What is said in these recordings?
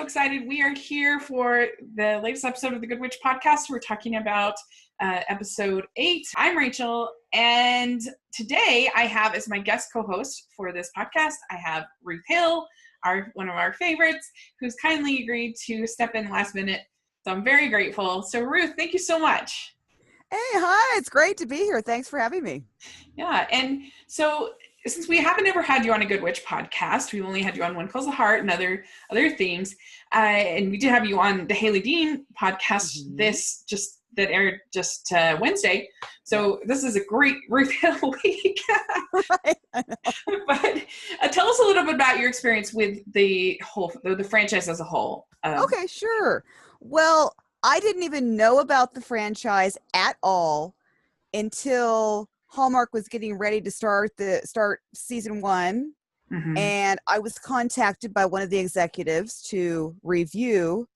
excited. We are here for the latest episode of the Good Witch podcast. We're talking about episode 8. I'm Rachel, and today I have as my guest co-host for this podcast, I have Ruth Hill, one of our favorites, who's kindly agreed to step in last minute. So I'm very grateful. So Ruth, thank you so much. Hey, hi. It's great to be here. Thanks for having me. Yeah, and so since we haven't ever had you on a Good Witch podcast, we've only had you on One Calls the Heart and other themes, and we did have you on the Haley Dean podcast that aired just Wednesday. So this is a great Ruth Hill week. Right. I know. But tell us a little bit about your experience with the franchise as a whole. Okay, sure. Well, I didn't even know about the franchise at all until Hallmark was getting ready to start season 1. Mm-hmm. And I was contacted by one of the executives to review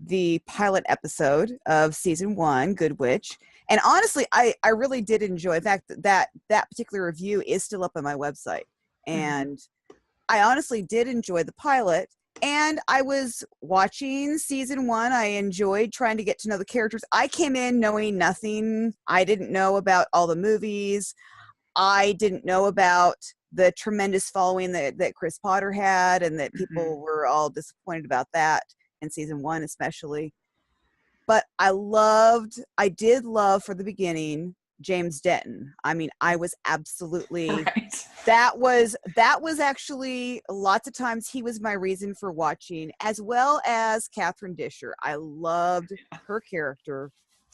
the pilot episode of season 1, Good Witch. And honestly, I really did enjoy. In fact, that particular review is still up on my website. And I honestly did enjoy the pilot. And I was watching season 1. I enjoyed trying to get to know the characters. I came in knowing nothing. I didn't know about all the movies. I didn't know about the tremendous following that Chris Potter had, and that people were all disappointed about that in season 1 especially. But I did love for the beginning James Denton. I mean, I was absolutely Right. That was actually lots of times he was my reason for watching, as well as Catherine Disher. I loved her character.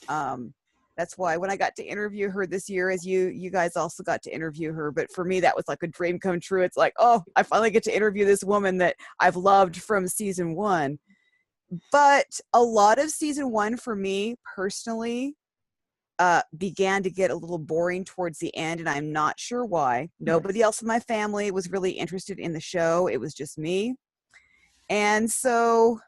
That's why when I got to interview her this year, as you guys also got to interview her, but for me that was like a dream come true. It's like, oh, I finally get to interview this woman that I've loved from season 1. But a lot of season 1 for me personally began to get a little boring towards the end, and I'm not sure why. Nobody else in my family was really interested in the show. It was just me. And so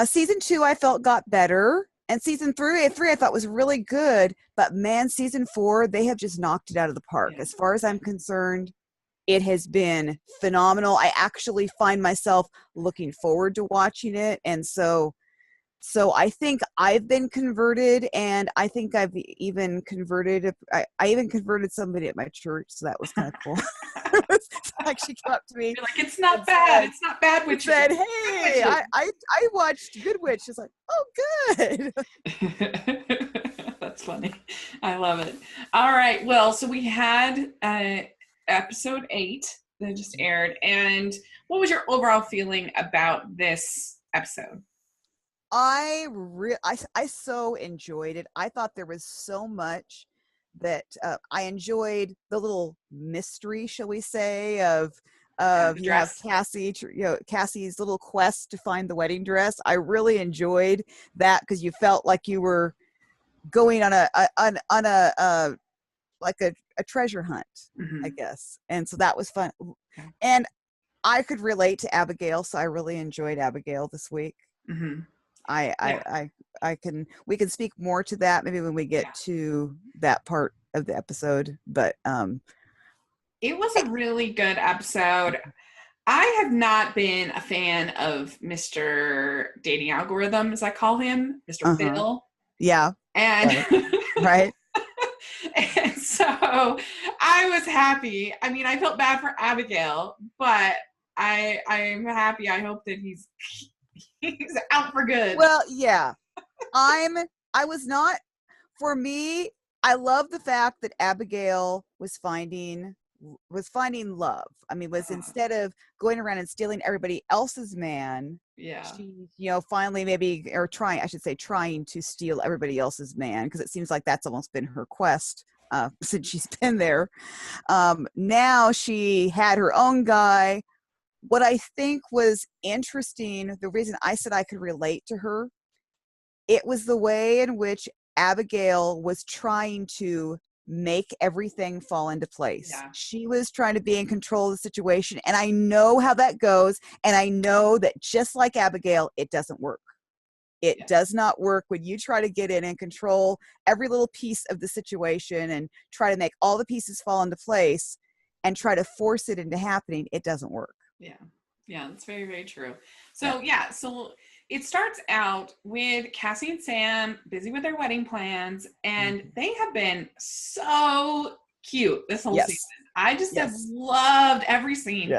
season 2 I felt got better, and season 3 I thought was really good, but man, season 4, they have just knocked it out of the park. As far as I'm concerned, it has been phenomenal. I actually find myself looking forward to watching it. And so I think I've been converted, and I think I've even converted. I even converted somebody at my church, so that was kind of cool. Like she came up to me, You're like, it's not bad. It's not bad. Which said, "Hey, I watched Good Witch." She's like, "Oh, good." That's funny. I love it. All right. Well, so we had episode 8 that just aired, and what was your overall feeling about this episode? I so enjoyed it. I thought there was so much that I enjoyed the little mystery, shall we say, of you have Cassie's little quest to find the wedding dress. I really enjoyed that because you felt like you were going on a treasure hunt, I guess. And so that was fun. Okay. And I could relate to Abigail, so I really enjoyed Abigail this week. Mm-hmm. We can speak more to that maybe when we get to that part of the episode, but it was a really good episode. I have not been a fan of Mr. Dating Algorithm, as I call him, Mr. Phil. Yeah. And right. And so I was happy. I mean, I felt bad for Abigail, but I'm happy. I hope that he's out for good. Well, yeah. For me, I love the fact that Abigail was finding love. I mean, instead of going around and stealing everybody else's man, she, finally trying to steal everybody else's man, because it seems like that's almost been her quest since she's been there. Now she had her own guy. What I think was interesting, the reason I said I could relate to her, it was the way in which Abigail was trying to make everything fall into place. Yeah. She was trying to be in control of the situation, and I know how that goes, and I know that just like Abigail, it doesn't work. It does not work when you try to get in and control every little piece of the situation and try to make all the pieces fall into place and try to force it into happening. It doesn't work. Yeah. Yeah, that's very, very true. So yeah, so it starts out with Cassie and Sam busy with their wedding plans, and they have been so cute this whole season. I just have loved every scene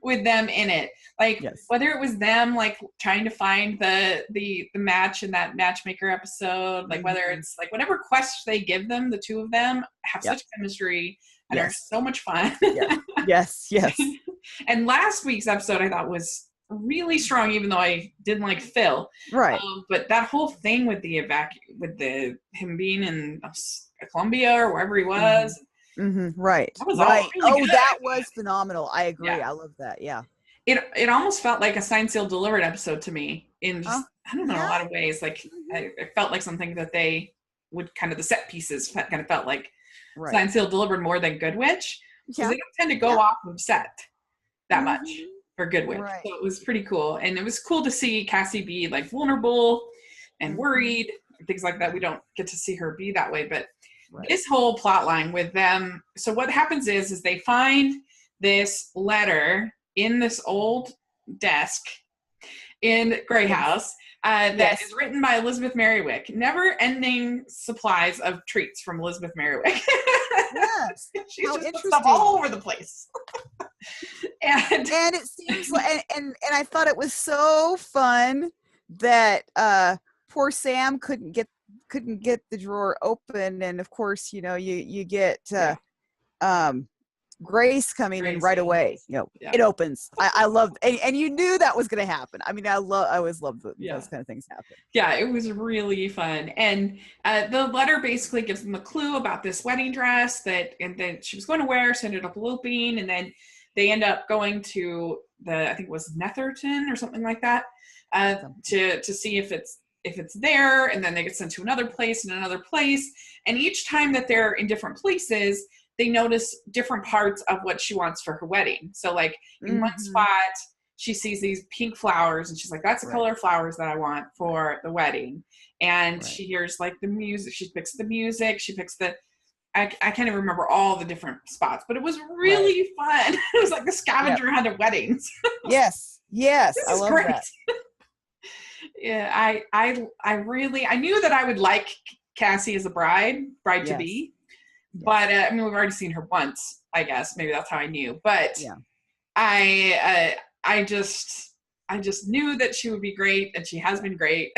with them in it. Like whether it was them like trying to find the match in that matchmaker episode, like whether it's like whatever quest they give them, the two of them have such chemistry and are so much fun. Yes. And last week's episode I thought was really strong, even though I didn't like Phil. Right. But that whole thing with him being in Colombia or wherever he was. Right. That was all really good. That was phenomenal. I agree. I love that. Yeah. It almost felt like a Signed, Sealed, Delivered episode to me in just, I don't know, a lot of ways. Like it felt like something that they would kind of, the set pieces kind of felt like Signed, Sealed, Delivered more than Good Witch. Because they don't tend to go off of set that much for Good Witch. So it was pretty cool. And it was cool to see Cassie be like vulnerable and worried and things like that. We don't get to see her be that way. But this whole plot line with them. So what happens is they find this letter in this old desk in Grey House that is written by Elizabeth Merriwick. Never-ending supplies of treats from Elizabeth Merriwick. Yes. She's just put stuff all over the place. and it seems like, and I thought it was so fun that poor Sam couldn't get the drawer open, and of course, you know, you get Grace coming in right away. You know, it opens. I love, and you knew that was going to happen. I mean, I always love those kind of things happen. Yeah, it was really fun. And the letter basically gives them a clue about this wedding dress that she was going to wear, so ended up eloping, and then they end up going to I think it was Netherton or something like that, to see if it's there, and then they get sent to another place and another place. And each time that they're in different places, they notice different parts of what she wants for her wedding. So like in one spot, she sees these pink flowers and she's like, that's the color of flowers that I want for the wedding. And she hears like the music. She picks the music. She picks I can't even remember all the different spots, but it was really fun. It was like the scavenger hunt of weddings. Yes. This I love great. That. Yeah, I knew that I would like Cassie as a bride to be. But I mean, we've already seen her once, I guess. Maybe that's how I knew. But I just knew that she would be great, and she has been great.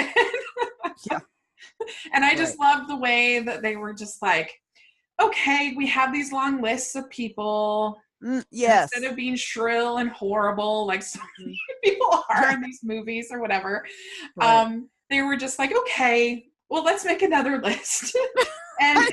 And I just loved the way that they were just like, okay, we have these long lists of people. Instead of being shrill and horrible, like so many people are in these movies or whatever, they were just like, okay, well, let's make another list. And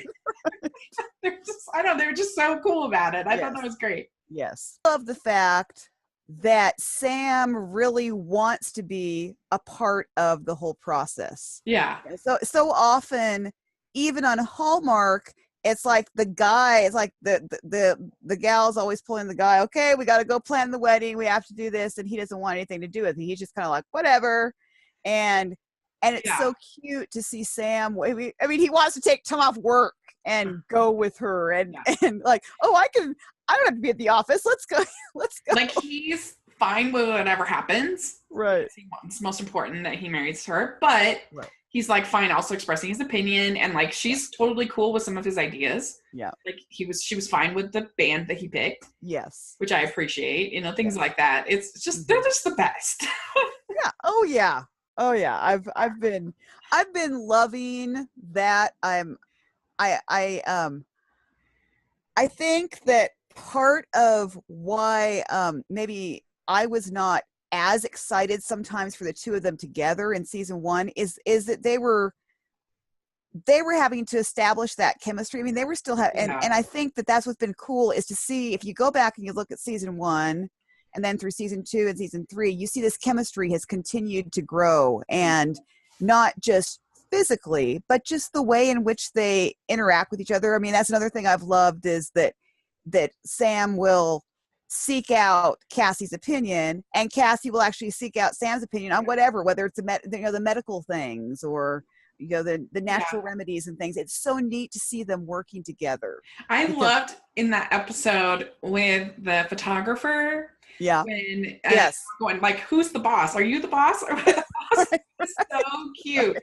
they were just so cool about it. I thought that was great. Yes. I love the fact that Sam really wants to be a part of the whole process. Yeah. So often, even on Hallmark, it's like the guy, it's like the gal's always pulling the guy, okay, we got to go plan the wedding. We have to do this. And he doesn't want anything to do with it. He's just kind of like, whatever. And it's so cute to see Sam. I mean, he wants to take time off work and go with her and like, oh, I don't have to be at the office. Let's go. Like he's fine with whatever happens. Right. It's most important that he marries her, but he's like fine also expressing his opinion, and like she's totally cool with some of his ideas. Yeah. Like she was fine with the band that he picked. Yes. Which I appreciate, you know, things like that. It's just they're just the best. Yeah. Oh yeah. I've been loving that. I think that part of why maybe I was not as excited sometimes for the two of them together in season 1 is that they were having to establish that chemistry. I mean, they were still and I think that that's what's been cool is to see, if you go back and you look at season 1 and then through season 2 and season 3, you see this chemistry has continued to grow, and not just physically, but just the way in which they interact with each other. I mean, that's another thing I've loved is that Sam will seek out Cassie's opinion, and Cassie will actually seek out Sam's opinion on whatever, whether it's the medical things or the natural remedies and things. It's so neat to see them working together. I loved in that episode with the photographer. Yeah. When yes. going like, who's the boss? Are you the boss? Or the boss? It's so cute.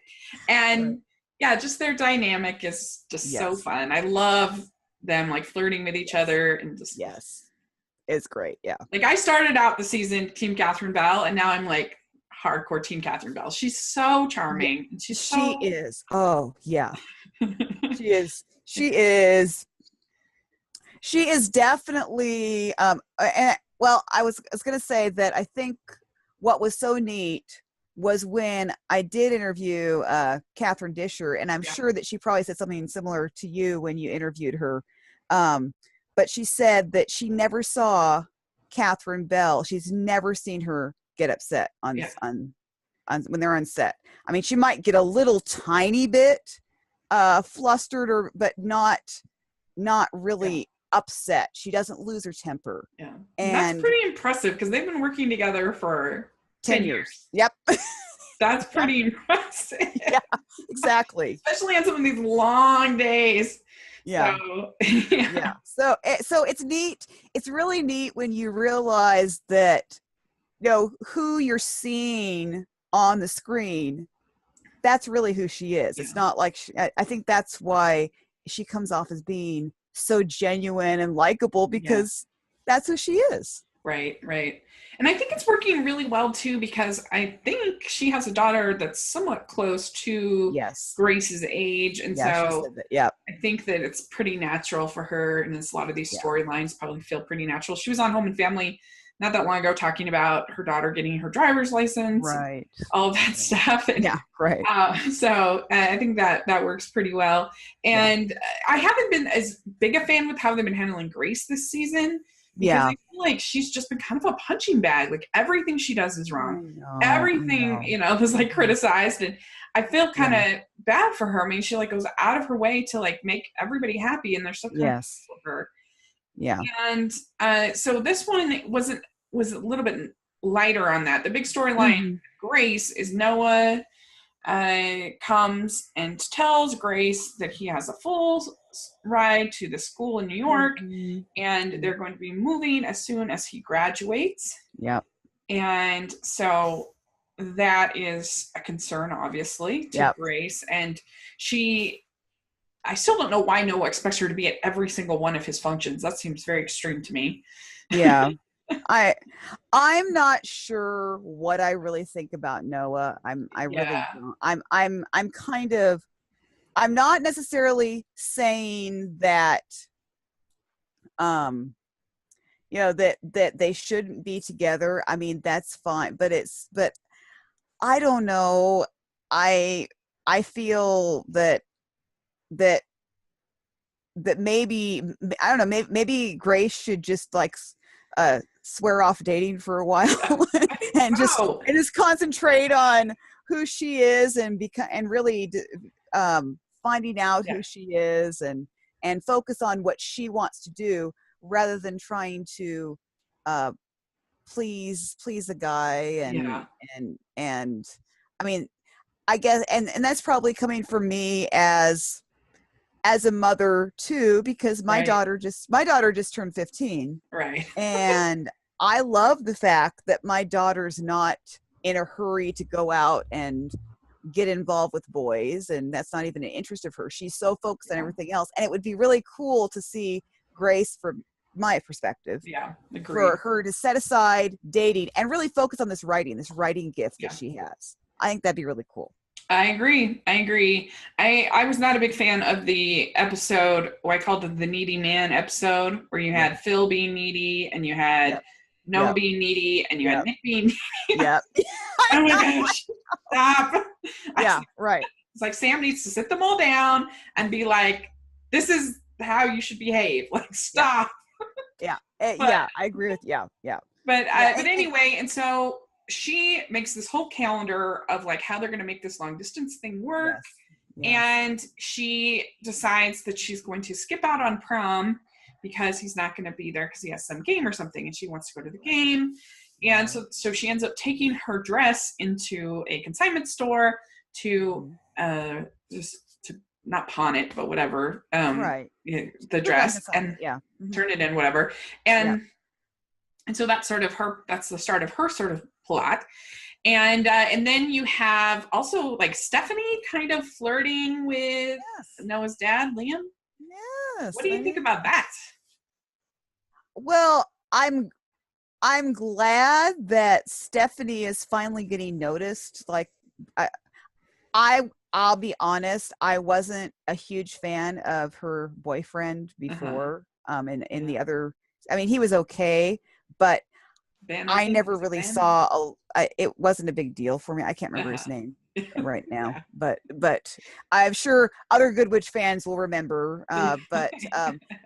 And yeah, just their dynamic is just so fun. I love them like flirting with each other and just it's great. Yeah. Like I started out the season Team Catherine Bell, and now I'm like hardcore Team Catherine Bell. She's so charming. And she is. Oh yeah. She is. She is definitely. Well, I was going to say that I think what was so neat was when I did interview Catherine Disher, and I'm sure that she probably said something similar to you when you interviewed her. But she said that she never saw Catherine Bell. She's never seen her get upset on when they're on set. I mean, she might get a little tiny bit flustered, but not really upset. She doesn't lose her temper. Yeah, and that's pretty impressive because they've been working together for 10 years. Yep. That's pretty impressive. Yeah, exactly. Especially on some of these long days. Yeah. So, So it's neat. It's really neat when you realize that, who you're seeing on the screen, that's really who she is. It's not like, I think that's why she comes off as being so genuine and likable, because that's who she is. Right. And I think it's working really well too, because I think she has a daughter that's somewhat close to Grace's age. And so I think that it's pretty natural for her. And a lot of these storylines probably feel pretty natural. She was on Home and Family not that long ago talking about her daughter getting her driver's license, right? All of that stuff. And, right. So I think that works pretty well. And I haven't been as big a fan with how they've been handling Grace this season. Because I feel like she's just been kind of a punching bag. Like everything she does is wrong. Everything, is like criticized. And I feel kind of bad for her. I mean, she like goes out of her way to like make everybody happy, and they're so kind of for her. Yeah. And so this one was a little bit lighter on that. The big storyline, Grace, is Noah comes and tells Grace that he has a full ride to the school in New York, and they're going to be moving as soon as he graduates. Yep. And so that is a concern, obviously, to Grace. And I still don't know why Noah expects her to be at every single one of his functions. That seems very extreme to me. Yeah. I'm not sure what I really think about Noah. Really don't. I'm not necessarily saying that that they shouldn't be together. I mean, that's fine, but I don't know. I feel that maybe, I don't know, maybe Grace should just like swear off dating for a while and just concentrate on who she is and really finding out who she is and focus on what she wants to do rather than trying to please a guy and I mean, I guess and that's probably coming from me as a mother too, because my daughter just turned 15. Right. And I love the fact that my daughter's not in a hurry to go out and get involved with boys, and that's not even an interest of hers. She's so focused on everything else. And it would be really cool to see Grace, from my perspective, for her to set aside dating and really focus on this writing gift that she has. I think that'd be really cool. I agree. I was not a big fan of the episode, I called it the Needy Man episode, where you had Phil being needy and you had Noah being needy and you had Nick being needy. Yep. Oh my gosh. Stop. Yeah, right. It's like Sam needs to sit them all down and be like, this is how you should behave. Like, stop. Yeah. I agree with you. Yeah. But anyway, and so she makes this whole calendar of like how they're going to make this long distance thing work. Yes. And she decides that she's going to skip out on prom because he's not going to be there because he has some game or something, and she wants to go to the game. And so she ends up taking her dress into a consignment store to just to not pawn it, but whatever. Right. The dress and yeah. turn it in, whatever. And so that's that's the start of her sort of plot. And then you have also like Stephanie kind of flirting with Noah's dad, Liam. Yes. What do you think about that? Well, I'm glad that Stephanie is finally getting noticed. Like, I'll be honest, I wasn't a huge fan of her boyfriend before. In the other, I mean, he was okay, but I never really saw it wasn't a big deal for me. I can't remember his name right now, but I'm sure other Good Witch fans will remember. But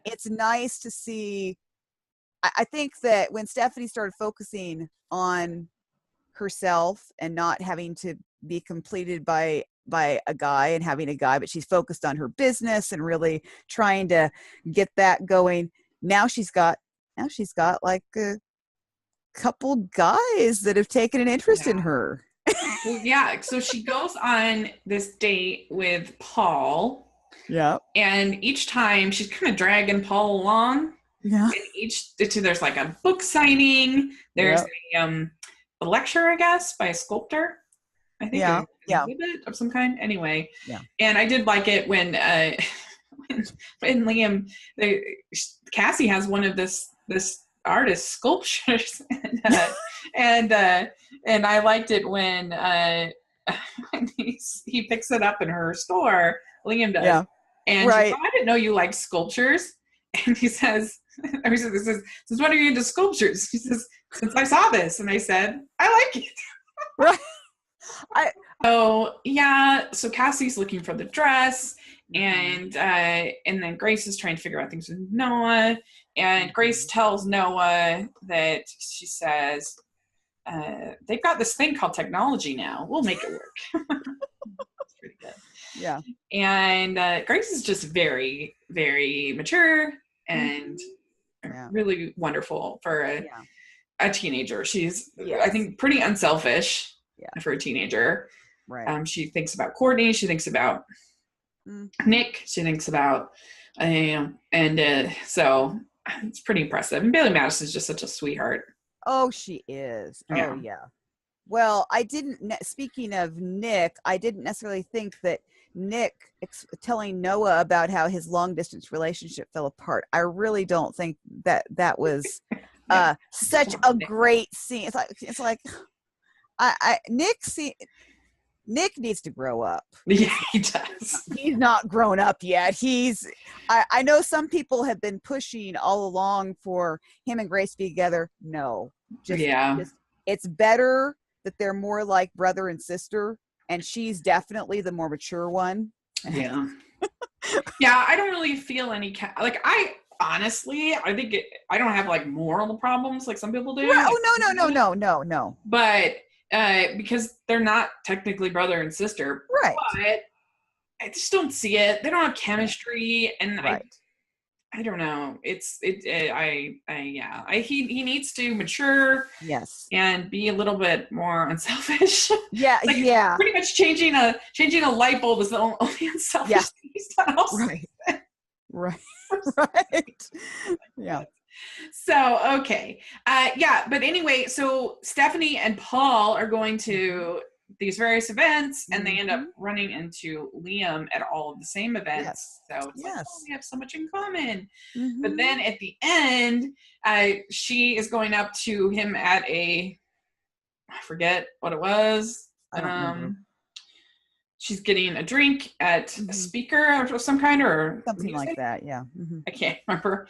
it's nice to see. I think that when Stephanie started focusing on herself and not having to be completed by a guy and having a guy, but she's focused on her business and really trying to get that going. Now she's got like a couple guys that have taken an interest in her. Well, yeah. So she goes on this date with Paul. Yeah. And each time she's kind of dragging Paul along. Yeah. And there's like a book signing. There's a lecture, I guess, by a sculptor. I think an exhibit of some kind. Anyway. Yeah. And I did like it when when Liam, Cassie has one of this artist's sculptures, and I liked it when he picks it up in her store. Liam does. Yeah. And she's like, I didn't know you liked sculptures. And he says, since when are you into sculptures? He says, since I saw this. And I said, I like it. Right. So Cassie's looking for the dress, and then Grace is trying to figure out things with Noah. And Grace tells Noah that, she says, they've got this thing called technology now. We'll make it work. That's pretty good. Yeah. And Grace is just very, very mature and really wonderful for a teenager. She's, I think, pretty unselfish for a teenager. Right. She thinks about Courtney. She thinks about Nick. She thinks about, so it's pretty impressive. And Bailey Madison's just such a sweetheart. Oh, she is. Yeah. Oh, yeah. Well, speaking of Nick, I didn't necessarily think that Nick telling Noah about how his long distance relationship fell apart. I really don't think that was such a great scene. It's like Nick needs to grow up. Yeah, he does. He's not grown up yet. I know some people have been pushing all along for him and Grace to be together. No, just it's better that they're more like brother and sister, and she's definitely the more mature one. Yeah. Yeah, I don't really feel any honestly, I think I don't have like moral problems like some people do. Right. Oh, no. But because they're not technically brother and sister, right? But I just don't see it. They don't have chemistry, and I don't know. He needs to mature, yes, and be a little bit more unselfish. Yeah, yeah. Pretty much changing a light bulb is the only unselfish thing he's done. Right. Yeah. So, okay. But anyway, so Stephanie and Paul are going to these various events, and they end up running into Liam at all of the same events. Yes. So it's like, we have so much in common. Mm-hmm. But then at the end, she is going up to him at I forget what it was. I don't remember. She's getting a drink at a speaker of some kind, or something like that. Yeah. Mm-hmm. I can't remember.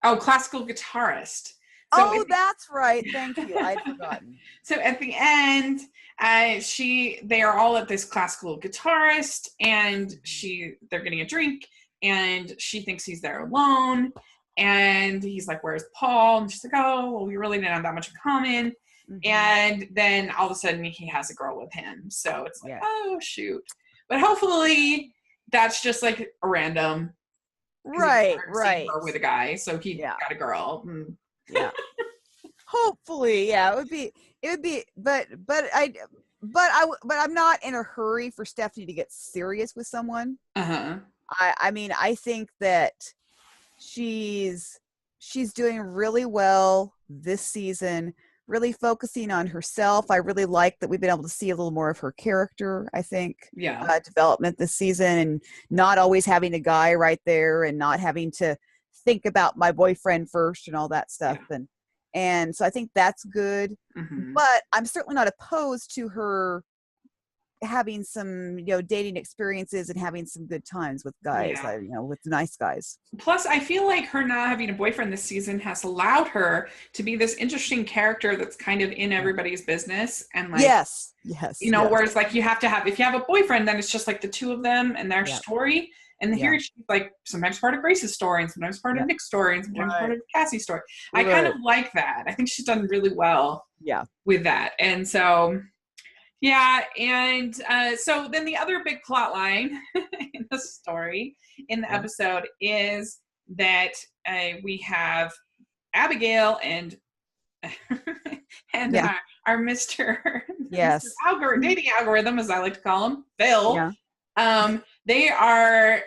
Classical guitarist. So that's right. Thank you. I'd forgotten. So at the end, they are all at this classical guitarist, and they're getting a drink, and she thinks he's there alone, and he's like, "Where's Paul?" And she's like, "Oh, well, we really didn't have that much in common." Mm-hmm. And then all of a sudden, he has a girl with him. So it's like, oh shoot! But hopefully, that's just like a random. Right. With a guy, so he got a girl. Yeah. Hopefully, it would be, but but I'm not in a hurry for Stephanie to get serious with someone. I mean, I think that she's doing really well this season, really focusing on herself. I really like that we've been able to see a little more of her character, I think, development this season, and not always having a guy right there and not having to think about my boyfriend first and all that stuff. And so I think that's good. But I'm certainly not opposed to her having some, dating experiences and having some good times with guys, with nice guys. Plus, I feel like her not having a boyfriend this season has allowed her to be this interesting character that's kind of in everybody's business. And like, yes. Whereas like if you have a boyfriend, then it's just like the two of them and their story. And here she's like sometimes part of Grace's story and sometimes part of Nick's story and sometimes part of Cassie's story. I kind of like that. I think she's done really well with that. And so, and so then the other big plot line in the story, in the episode, is that we have Abigail and our Mr. dating algorithm, as I like to call him, Phil. They are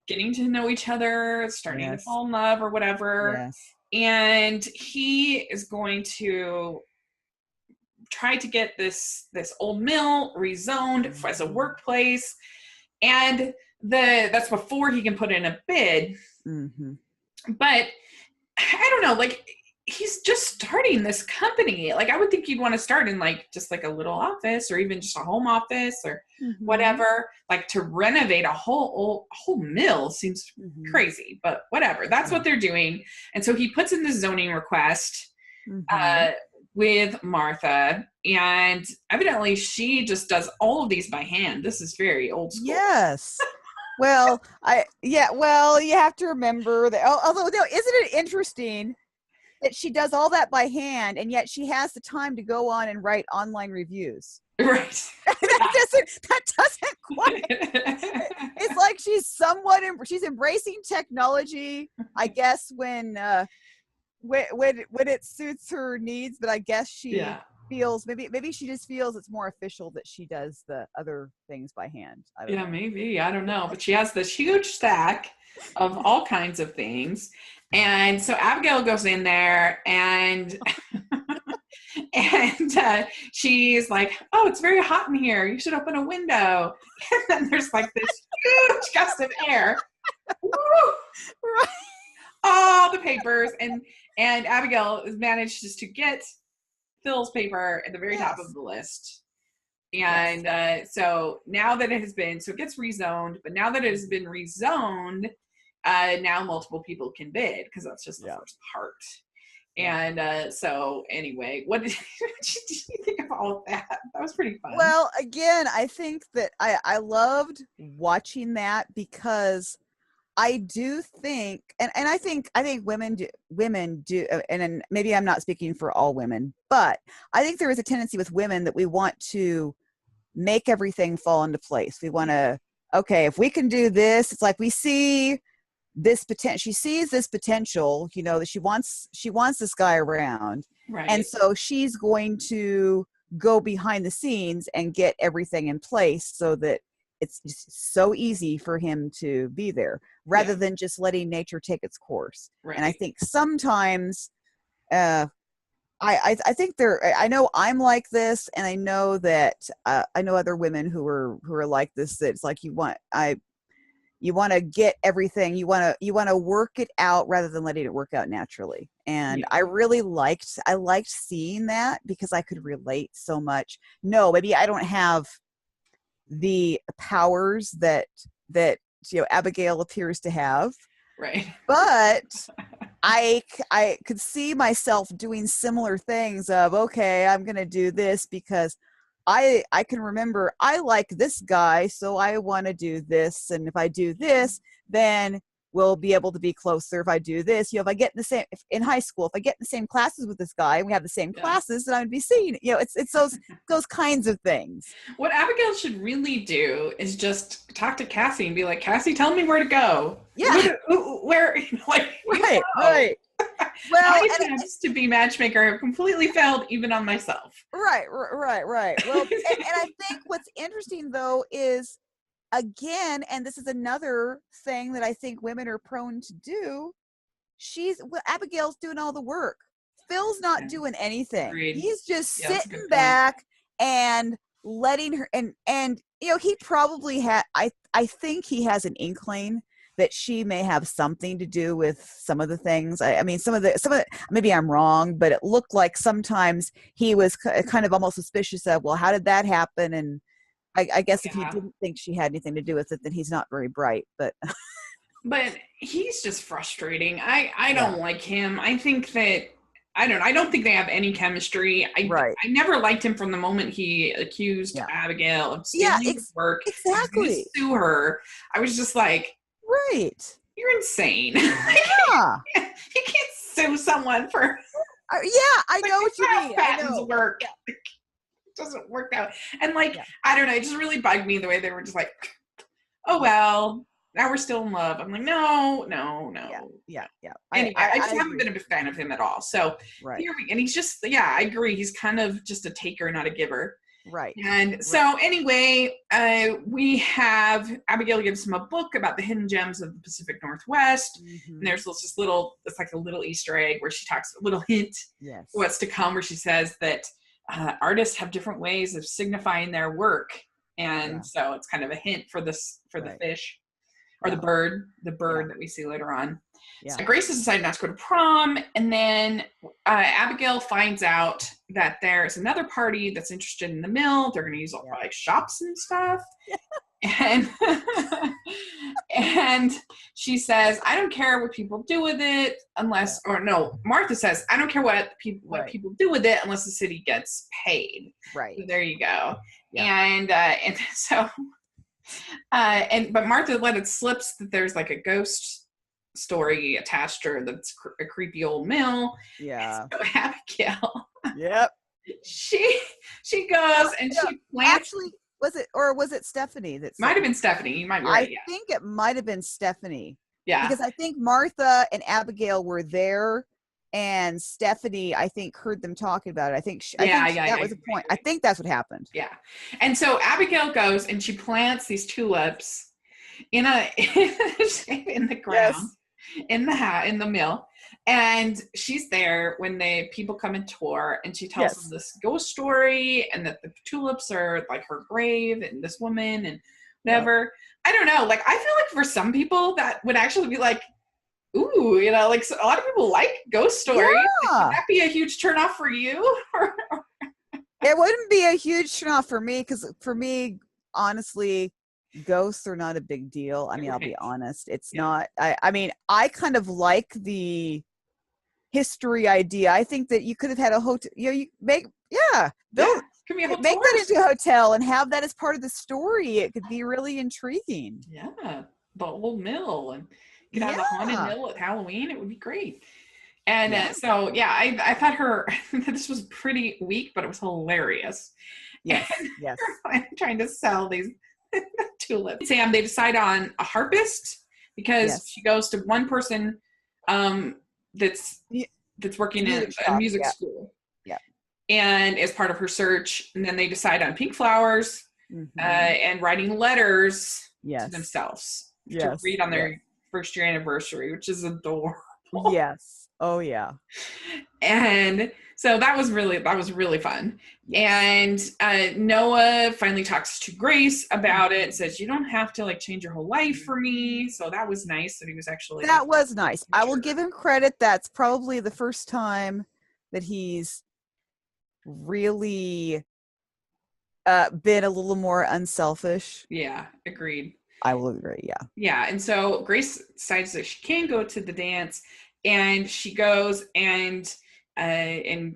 getting to know each other, starting to fall in love or whatever. And he is going to try to get this old mill rezoned as a workplace. And that's before he can put in a bid. But I don't know, like, he's just starting this company. Like, I would think you'd want to start in like just like a little office or even just a home office or whatever. Like, to renovate a whole mill seems crazy, but whatever. That's what they're doing. And so he puts in the zoning request with Martha, and evidently she just does all of these by hand. This is very old school. Well, you have to remember that. Although, isn't it interesting that she does all that by hand, and yet she has the time to go on and write online reviews? Right. that doesn't quite. It's like she's embracing technology, I guess, when it suits her needs. But I guess she feels maybe she just feels it's more official that she does the other things by hand. I don't know. Maybe, I don't know, but she has this huge stack of all kinds of things. And so Abigail goes in there and she's like, "Oh, it's very hot in here. You should open a window." And then there's like this huge gust of air. Woo! All the papers, and Abigail manages to get Phil's paper at the very top of the list. And so now that it gets rezoned, but now that it has been rezoned, now multiple people can bid, because that's just the first part. And so anyway, what did you think of all of that? That was pretty fun. Well, again, I think that I loved watching that, because I do think, and I think women do, and maybe I'm not speaking for all women, but I think there is a tendency with women that we want to make everything fall into place. We want to, okay, if we can do this, it's like we see this potential. She sees this potential, that she wants this guy around, right? And so she's going to go behind the scenes and get everything in place so that it's just so easy for him to be there, rather than just letting nature take its course. Right. And I think sometimes, I think I know I'm like this, and I know that I know other women who are like this. That it's like you want to get everything, you want to work it out rather than letting it work out naturally. And I really liked seeing that, because I could relate so much. No, maybe I don't have the powers that Abigail appears to have, right? But I could see myself doing similar things of, okay, I'm gonna do this because I can remember I like this guy, so I want to do this, and if I do this, then we'll be able to be closer. If I do this, if I get in high school, if I get in the same classes with this guy and we have the same classes, then I would be seeing, it's those kinds of things. What Abigail should really do is just talk to Cassie and be like, "Cassie, tell me where to go." Yeah. Where right. Well, My attempts to be matchmaker have completely failed even on myself. right. Well, and I think what's interesting though is, again, and this is another thing that I think women are prone to do. Abigail's doing all the work. Phil's not doing anything. Agreed. He's just Yeah, that's a sitting good point. back and letting her, and he probably had, I think he has an inkling that she may have something to do with some of the things. I mean, some of the, maybe I'm wrong, but it looked like sometimes he was kind of almost suspicious of, well, how did that happen? And I guess if he didn't think she had anything to do with it, then he's not very bright, but he's just frustrating. I don't like him. I think that I don't think they have any chemistry. I never liked him from the moment he accused Abigail of stealing his work. Exactly. To sue her. I was just like, right. You're insane. Yeah. You can't sue someone for I know what you mean. Patton's work. It doesn't work out. And I don't know, it just really bugged me the way they were just like, oh well, now we're still in love. I'm like, no. Yeah. Anyway, I just haven't been a fan of him at all. So and he's just, I agree. He's kind of just a taker, not a giver. Right. And so anyway, we have Abigail gives him a book about the hidden gems of the Pacific Northwest. Mm-hmm. And there's this little, it's like a little Easter egg where she talks a little hint what's to come, where she says that artists have different ways of signifying their work. And so it's kind of a hint for this, for the fish. Or the bird that we see later on. Yeah. So Grace has decided not to go to prom, and then Abigail finds out that there's another party that's interested in the mill. They're going to use all shops and stuff. And and she says, I don't care what people do with it unless, or no, Martha says, I don't care what people do with it unless the city gets paid. Right. So there you go. Yeah. And so. But Martha let it slip that there's like a ghost story attached to her that's a creepy old mill. Yeah. So Abigail. Yep. She goes and she plants. Actually, was it Stephanie? That might have been Stephanie. You might be right. I think it might have been Stephanie. Yeah. Because I think Martha and Abigail were there, and Stephanie, I think, heard them talking about it. I think that was the point. I think that's what happened. Yeah. And so Abigail goes and she plants these tulips in the ground, in the mill. And she's there when the people come and tour, and she tells them this ghost story, and that the tulips are like her grave and this woman and whatever. I don't know. Like, I feel like for some people that would actually be like, ooh, like so a lot of people like ghost stories. Yeah. Would that be a huge turnoff for you? It wouldn't be a huge turnoff for me, because for me, honestly, ghosts are not a big deal. I mean, I'll be honest. It's not. I mean, I kind of like the history idea. I think that you could have had a hotel. You make make that into a hotel and have that as part of the story. It could be really intriguing. Yeah, the old mill, and get out of the haunted mill at Halloween. It would be great. And I thought this was pretty weak, but it was hilarious. Yes. I'm trying to sell these tulips. Sam, they decide on a harpist because she goes to one person that's working in a music school. Yeah. And as part of her search, and then they decide on pink flowers and writing letters to themselves to read on their first year anniversary, which is adorable. Yes. Oh yeah. And so that was really fun. Yes. And Noah finally talks to Grace about it, says, you don't have to change your whole life for me. So that was nice that he was actually. That was nice. I will give him credit. That's probably the first time that he's really been a little more unselfish. Yeah, agreed. I will agree. Yeah. Yeah. And so Grace decides that she can go to the dance, and she goes and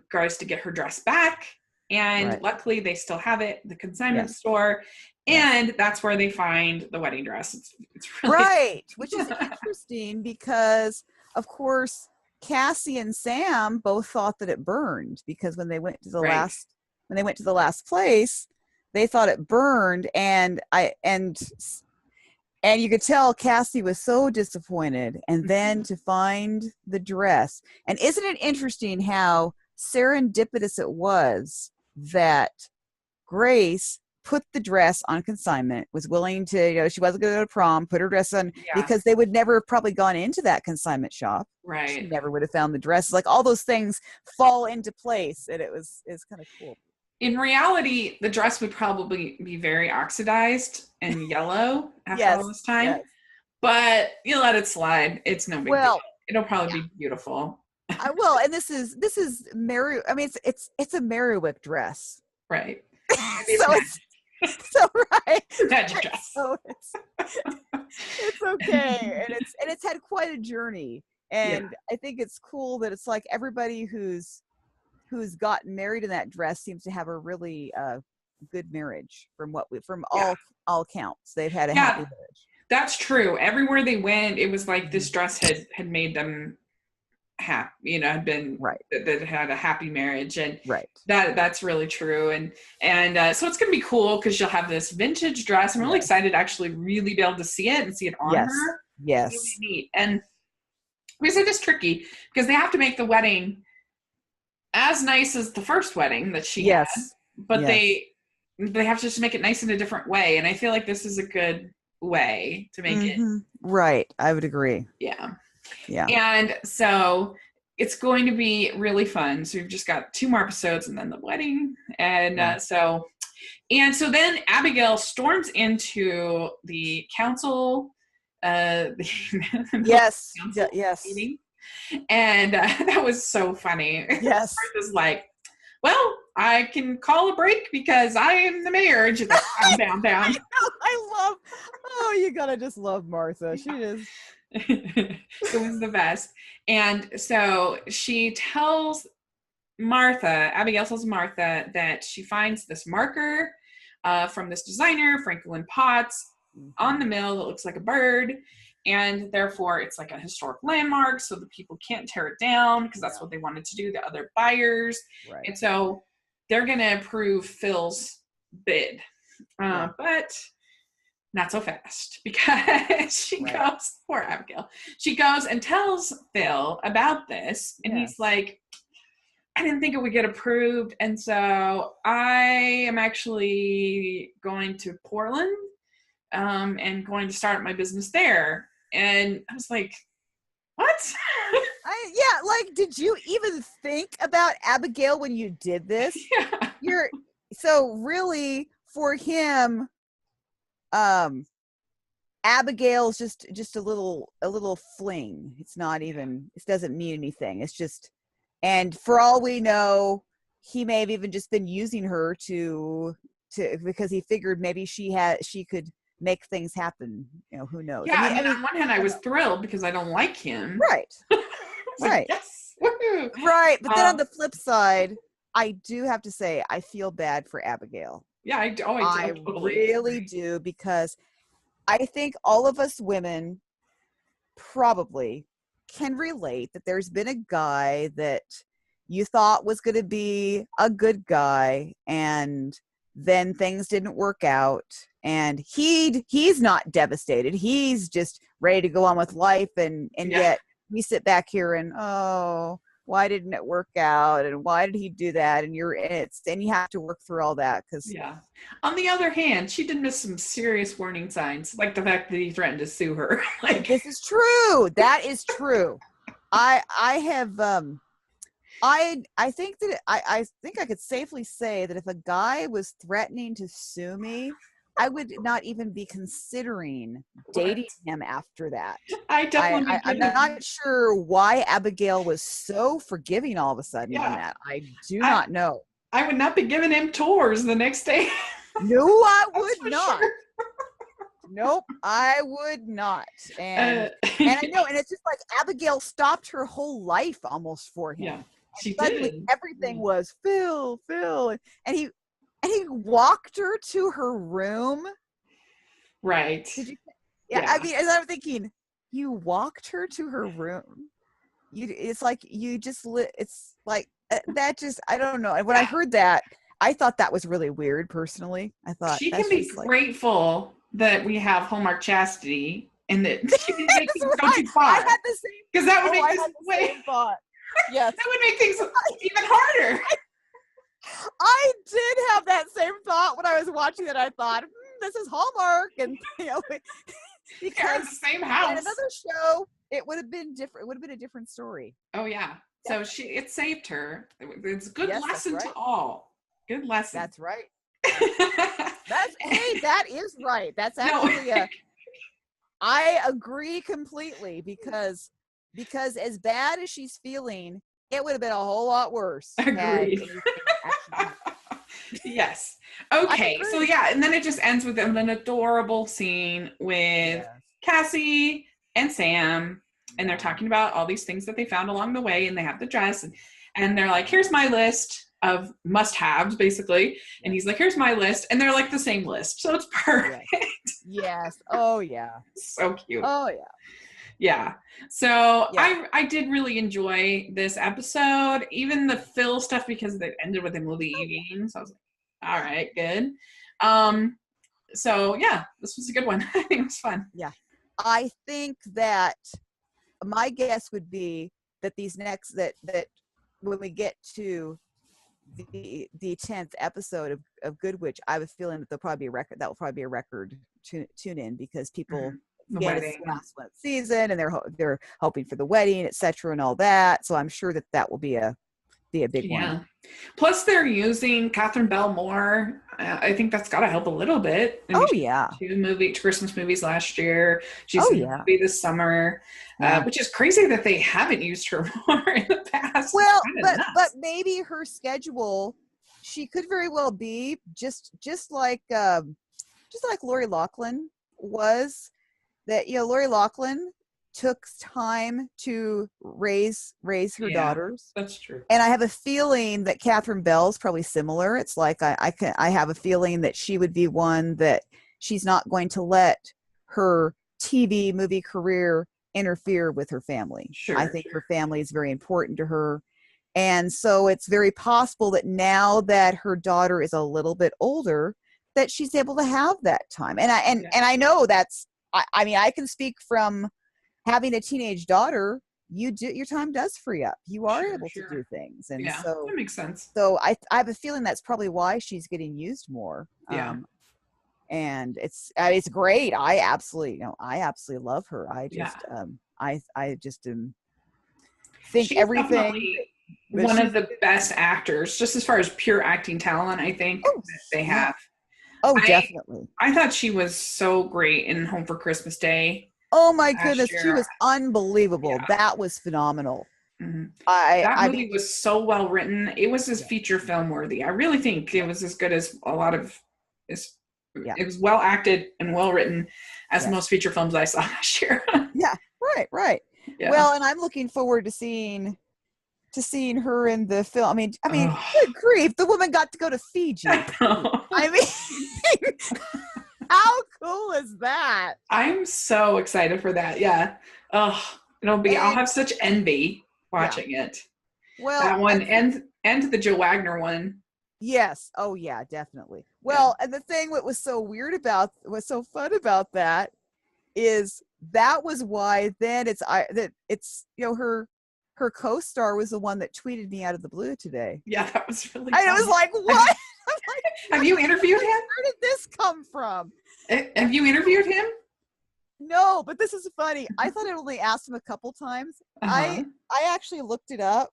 goes to get her dress back. And luckily they still have it at the consignment store. And that's where they find the wedding dress. It's really which is interesting because, of course, Cassie and Sam both thought that it burned, because when they went to the last place, they thought it burned, and And you could tell Cassie was so disappointed. And then to find the dress. And isn't it interesting how serendipitous it was that Grace put the dress on consignment, was willing to, she wasn't going to go to prom, put her dress on, because they would never have probably gone into that consignment shop. Right. She never would have found the dress. Like all those things fall into place. And it's kind of cool. In reality, the dress would probably be very oxidized and yellow after all this time. Yes. But you let it slide. It's no big deal. It'll probably be beautiful. And this is Mary. I mean, it's a Merriwick dress, right? So right. Magic dress. So it's okay, and it's had quite a journey. And I think it's cool that it's like everybody who's gotten married in that dress seems to have a really good marriage from all counts. They've had a happy marriage. That's true. Everywhere they went, it was like this dress had made them happy, had been that had a happy marriage, and that's really true. And so it's gonna be cool because you'll have this vintage dress. I'm really excited to actually really be able to see it and see it on her. Yes. It's really neat. And we said it's tricky because they have to make the wedding as nice as the first wedding that she had, but they have to just make it nice in a different way. And I feel like this is a good way to make it. Right. I would agree. Yeah. Yeah. And so it's going to be really fun. So we've just got 2 more episodes and then the wedding. And so then Abigail storms into the council, yes. meeting. And that was so funny. Yes. Martha's like, well, I can call a break because I am the mayor. And she's like, down. I love, you gotta just love Martha. She is. It was the best. And so she tells Abigail tells Martha that she finds this marker from this designer, Franklin Potts, on the mill that looks like a bird. And therefore, it's like a historic landmark, so the people can't tear it down because that's what they wanted to do, the other buyers. Right. And so they're going to approve Phil's bid. But not so fast because she goes, poor Abigail, she goes and tells Phil about this. And he's like, I didn't think it would get approved. And so I am actually going to Portland and going to start my business there. And I was like, what? Did you even think about Abigail when you did this? Yeah. So really for him, Abigail's just a little fling. It's not even, it doesn't mean anything. It's just, and for all we know, he may have even just been using her to because he figured maybe she could make things happen. Who knows? Yeah, I mean, on one hand, I was thrilled because I don't like him. Right. Right. Yes. Woo-hoo. Right. But then on the flip side, I do have to say I feel bad for Abigail. Yeah, I totally really do, because I think all of us women probably can relate that there's been a guy that you thought was going to be a good guy, and then things didn't work out, and he's not devastated. He's just ready to go on with life, and yet we sit back here and, oh, why didn't it work out, and why did he do that, and you have to work through all that. On the other hand, she did miss some serious warning signs, like the fact that he threatened to sue her. This is true. That is true. I think I could safely say that if a guy was threatening to sue me, I would not even be considering dating him after that. I'm not sure why Abigail was so forgiving all of a sudden on that. I do not know. I would not be giving him tours the next day. No, I would not. Sure. Nope, I would not. And I know, and it's just like Abigail stopped her whole life almost for him. Yeah, she suddenly did. Everything was Phil, and he walked her to her room. Right. Did you? Yeah. I mean, as I'm thinking, you walked her to her room. It's like you just it's like that. Just, I don't know. And when I heard that, I thought that was really weird. Personally, I thought she can be grateful that we have Hallmark Chastity and that she didn't make things go too I far. had the same. Because that would Oh, make I this had the way. same thought. Yes. That would make things even harder. I did have that same thought when I was watching it. I thought, this is Hallmark, and They're because in the same in house. another show, it would have been different. It would have been a different story. Oh yeah. So it saved her. It's a good Yes, that's lesson right. to all. Good lesson. That's right. That is right. That's actually I agree completely because as bad as she's feeling, it would have been a whole lot worse. Agreed. Yes. Okay. So yeah, and then it just ends with an adorable scene with Cassie and Sam, and they're talking about all these things that they found along the way, and they have the dress, and they're like, here's my list of must-haves, basically. And he's like, here's my list. And they're like the same list. So it's perfect. Yes. Oh, yeah. So cute. Oh, yeah. Yeah. So I did really enjoy this episode, even the Phil stuff, because they ended with him leaving. So I was like, all right, good. So yeah, this was a good one. I think it was fun. Yeah. I think that my guess would be that that when we get to the 10th episode of Good Witch, I have a feeling that that will probably be a record tune in, because people get it's the last one of the season and they're hoping for the wedding, etc., and all that. So I'm sure that will be a big one. Plus they're using Catherine Bell more. I think that's got to help a little bit. I mean, two Christmas movies last year. She's in a movie this summer, which is crazy that they haven't used her more in the past. Well, but maybe her schedule, she could very well be just like Lori Loughlin was. That Lori Loughlin took time to raise her daughters. That's true. And I have a feeling that Catherine Bell's probably similar. It's like I have a feeling that she would be one that she's not going to let her TV movie career interfere with her family. Sure, I think her family is very important to her. And so it's very possible that now that her daughter is a little bit older, that she's able to have that time. And I know that's, I mean, I can speak from having a teenage daughter. Your time does free up. You are able to do things, and so that makes sense. So I have a feeling that's probably why she's getting used more. And it's great. I absolutely love her. I just I just think she's everything. One of the best actors, just as far as pure acting talent, I think that they have. Oh, definitely. I thought she was so great in Home for Christmas Day. Oh my goodness, she was unbelievable. Yeah. That was phenomenal. Mm-hmm. That movie was so well written. It was as feature film worthy. I really think it was as good as a lot of it was well acted and well written as most feature films I saw last year. Right. Yeah. Well, and I'm looking forward to seeing her in the film. I mean, good grief, the woman got to go to Fiji. I mean, how cool is that? I'm so excited for that. Yeah. I'll have such envy watching it. Well, that one and the Joe Wagner one. Yes. Oh yeah, definitely. Well, and the thing that was so fun about that is that was why then it's her co-star was the one that tweeted me out of the blue today. Yeah, that was really funny. I was like, what? Have you interviewed him? Where did this come from? Have you interviewed him? No, but this is funny. I thought I only asked him a couple times. I actually looked it up.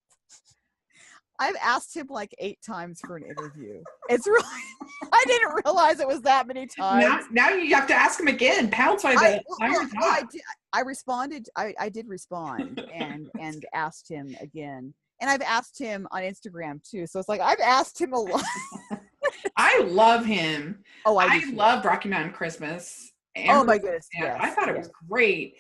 I've asked him like 8 times for an interview. It's really, I didn't realize it was that many times. Now you have to ask him again. Pounce by the I responded. I did respond and asked him again. And I've asked him on Instagram too. So it's like I've asked him a lot. I love him. Oh, I love Rocky Mountain Christmas. Oh my goodness! Yes, I thought it was great.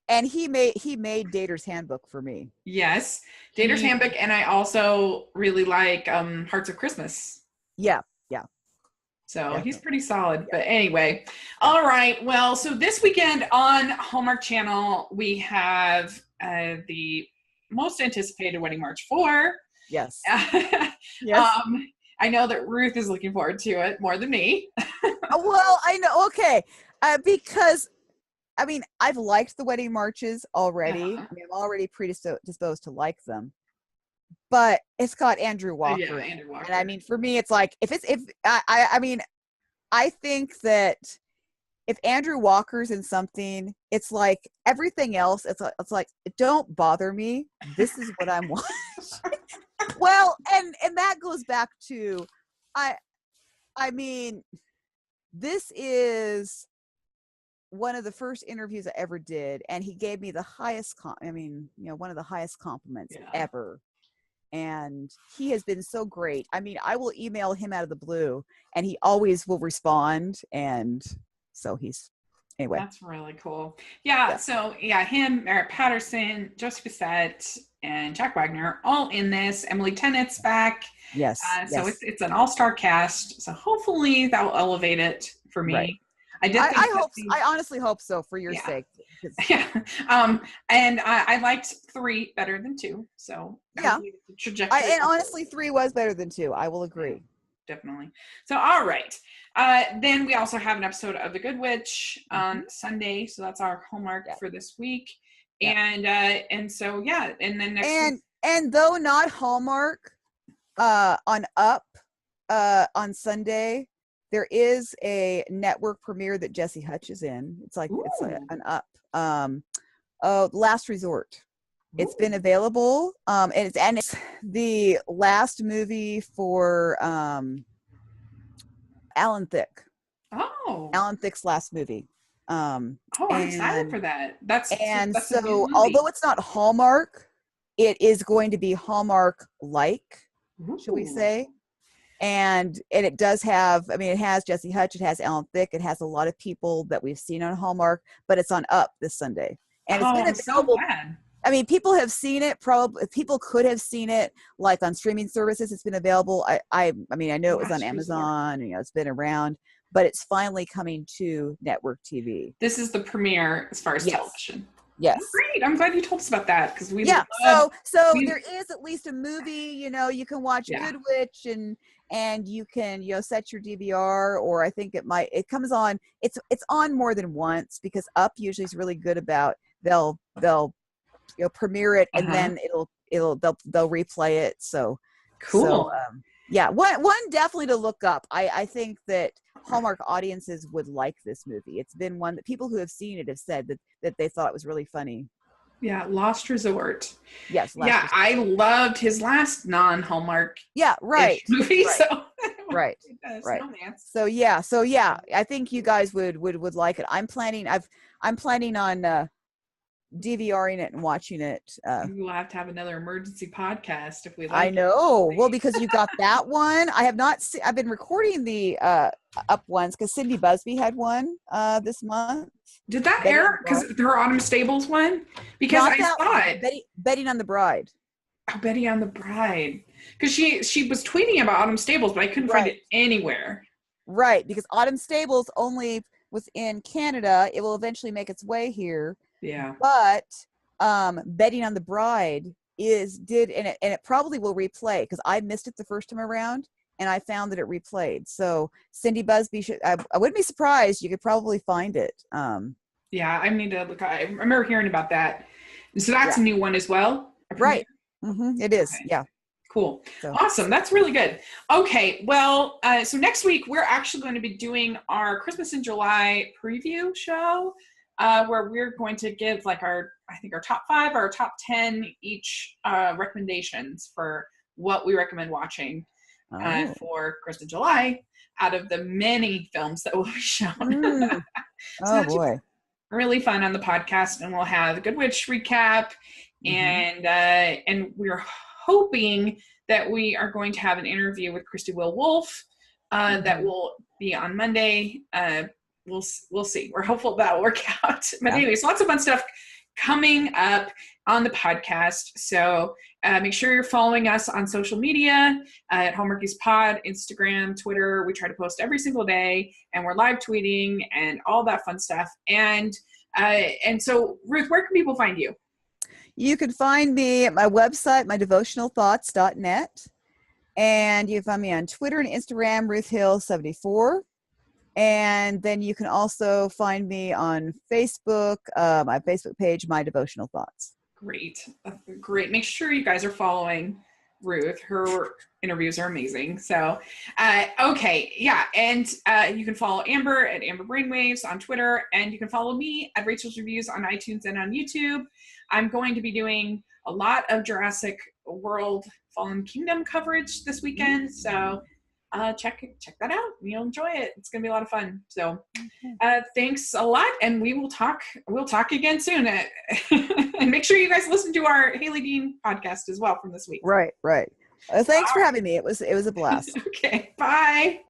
And he made Dater's Handbook for me. Yes, Dater's Handbook, and I also really like Hearts of Christmas. Yeah. So definitely. He's pretty solid. But anyway, all right. Well, so this weekend on Hallmark Channel, we have the most anticipated Wedding March 4. Yes. Yes. I know that Ruth is looking forward to it more than me. Well, I know. Okay. Because I mean, I've liked the wedding marches already. Uh-huh. I mean, I'm already predisposed to like them. But it's got Andrew Walker Yeah, in it. Andrew Walker. And I mean, for me, it's like I mean, I think that if Andrew Walker's in something, it's like everything else. It's like don't bother me. This is what I'm watching. Well, and that goes back to, I mean, this is one of the first interviews I ever did, and he gave me the highest one of the highest compliments ever. And he has been so great. I mean, I will email him out of the blue and he always will respond. And so anyway. That's really cool. Yeah. So him, Merritt Patterson, Joseph Bissett, and Jack Wagner all in this. Emily Tennant's back. Yes. So it's an all-star cast. So hopefully that will elevate it for me. Right. I honestly hope so, for your sake. Yeah. And I liked 3 better than 2. So yeah, trajectory. And honestly, 3 was better than 2. I will agree. Yeah, definitely. So all right. Then we also have an episode of The Good Witch on Sunday. So that's our homework for this week. Yeah. And so and then next week. And though not Hallmark, on Up on Sunday, there is a network premiere that Jesse Hutch is in. It's like it's an Up. Last Resort. It's been available. And it's the last movie for Alan Thicke. Oh. Alan Thicke's last movie. I'm excited for that. That's so although it's not Hallmark, it is going to be Hallmark-like, should we say? And it does have, I mean, it has Jesse Hutch, it has Alan Thicke, it has a lot of people that we've seen on Hallmark, but it's on Up this Sunday. And it's been available. So glad. I mean, people have seen it. Probably people could have seen it like on streaming services. It's been available. I mean, I know it was on Amazon. And, it's been around, but it's finally coming to network TV. This is the premiere as far as television. Yes. Oh, great. I'm glad you told us about that because we so there is at least a movie. You can watch Good Witch and you can set your DVR, or I think it comes on. It's on more than once because Up usually is really good about they'll premiere it and then they'll replay it. So cool. So, one definitely to look up. I think that Hallmark audiences would like this movie. It's been one that people who have seen it have said that they thought it was really funny. Yeah, Lost Resort. Yes. Resort. I loved his last non-Hallmark. Movie. Right. So right. So I think you guys would like it. I'm planning on DVRing it and watching it. We'll have to have another emergency podcast if we like. I know. Well, because you got that one. I have not seen. I've been recording the Up ones because Cindy Busby had one this month. Did that air? Because her Autumn Stables one? Because I saw it. Betting on the Bride. Oh, Betty on the Bride. Because she was tweeting about Autumn Stables, but I couldn't find it anywhere. Right, because Autumn Stables only was in Canada. It will eventually make its way here. Yeah. But Betting on the Bride and it probably will replay because I missed it the first time around and I found that it replayed. So Cindy Busby I wouldn't be surprised. You could probably find it. Yeah, I need to look. I remember hearing about that. So that's a new one as well. Right. Mm-hmm. It is. Okay. Yeah. Cool. Awesome. That's really good. Okay. Well, so next week we're actually going to be doing our Christmas in July preview show. Where we're going to give our top 5 or our top 10 each recommendations for what we recommend watching for Christmas in July out of the many films that will be shown. Oh boy. Really fun on the podcast, and we'll have a Good Witch recap, and we're hoping that we are going to have an interview with Christy Will Wolf that will be on Monday. We'll see. We're hopeful that'll work out. But anyways, lots of fun stuff coming up on the podcast. So make sure you're following us on social media at Hallmarkies Pod, Instagram, Twitter. We try to post every single day, and we're live tweeting and all that fun stuff. And so, Ruth, where can people find you? You can find me at my website, mydevotionalthoughts.net. And you can find me on Twitter and Instagram, Ruth Hill 74. And then you can also find me on Facebook, my Facebook page, My Devotional Thoughts. Great. Great. Make sure you guys are following Ruth. Her interviews are amazing. So, okay. Yeah. And you can follow Amber at Amber Brainwaves on Twitter. And you can follow me at Rachel's Reviews on iTunes and on YouTube. I'm going to be doing a lot of Jurassic World Fallen Kingdom coverage this weekend. So check that out. You'll enjoy it. It's going to be a lot of fun. So thanks a lot. And we'll talk again soon. And make sure you guys listen to our Haley Dean podcast as well from this week. Right. Thanks for having me. It was a blast. Okay. Bye.